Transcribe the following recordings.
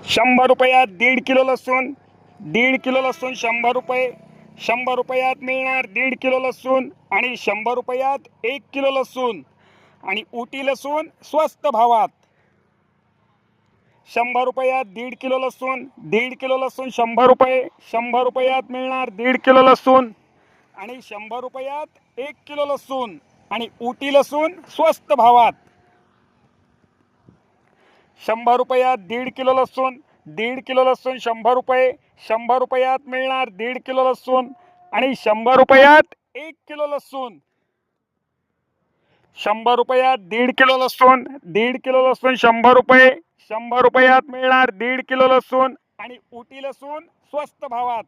100 रुपयात 1.5 किलो लसूण, 1.5 किलो लसूण 100 रुपये, 100 रुपयात मिळणार 1.5 किलो लसूण आणि 100 रुपयात 1 किलो लसूण आणि उटी लसूण स्वस्त भावात. 100 रुपयात 1.5 किलो लसूण, 1.5 किलो लसूण 100 रुपये, 100 रुपयात मिळणार 1.5 किलो लसूण आणि 100 रुपयात 1 किलो लसूण आणि उटी लसूण स्वस्त भावात. 100 रुपयात 1.5 किलो लसूण, 1.5 किलो लसूण 100 रुपये, 100 रुपयात मिळणार 1.5 किलो लसूण आणि 100 रुपयात 1 किलो लसूण. 100 रुपयात 1.5 किलो लसूण, 1.5 किलो लसूण 100 रुपये, 100 रुपयात मिळणार 1.5 किलो लसूण आणि उटी लसूण स्वस्त भावात.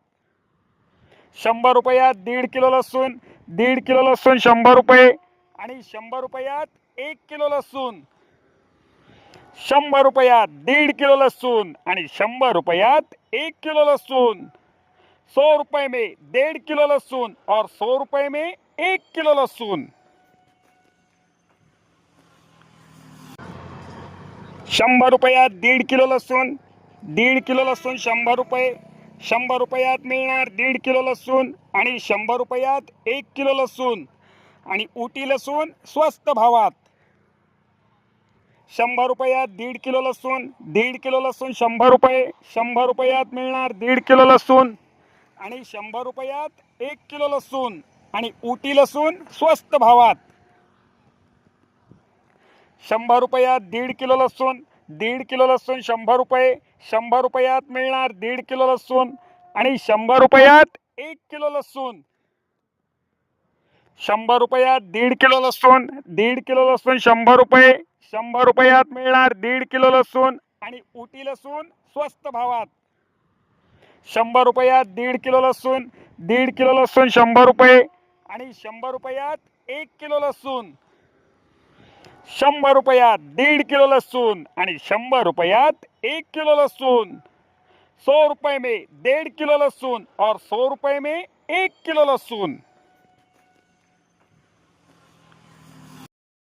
100 रुपयात 1.5 किलो लसूण, 1.5 किलो लसूण 100 रुपये आणि 100 रुपयात 1 किलो लसूण. 100 रुपयात 1.5 किलो लसूण आणि 100 रुपयात 1 किलो लसूण. 100 रुपये में 1.5 किलो लसूण और 100 रुपये में 1 किलो लसूण. 100 रुपयात 1.5 किलो लसूण, 1.5 किलो लसूण 100 रुपये, 100 रुपयात मिळणार 1.5 किलो लसूण आणि 100 रुपयात 1 किलो लसूण आणि उटी लसूण स्वस्त भावात. 100 रुपयात 1.5 किलो लसूण, 1.5 किलो लसूण 100 रुपये, 100 रुपयात मिळणार 1.5 किलो लसूण आणि 100 रुपयात 1 किलो लसूण आणि उटी लसूण स्वस्त भावात. 100 रुपयात 1.5 किलो लसूण, 1.5 किलो लसूण 100 रुपये, 100 रुपयात मिळणार 1.5 किलो लसूण आणि 100 रुपयात 1 किलो लसूण. 100 रुपयात 1.5 किलो लसूण, 1.5 किलो लसूण 100 रुपये, 100 रुपयात मिळणार 1.5 किलो लसूण आणि उटी लसूण स्वस्त भावात. 100 रुपयात 1.5 किलो लसूण, 1.5 किलो लसूण 100 रुपये आणि 100 रुपयात 1 किलो लसूण. 100 रुपयात 1.5 किलो लसूण आणि 100 रुपयात 1 किलो लसूण. 100 रुपये में 1.5 किलो लसूण और 100 रुपये में 1 किलो लसूण.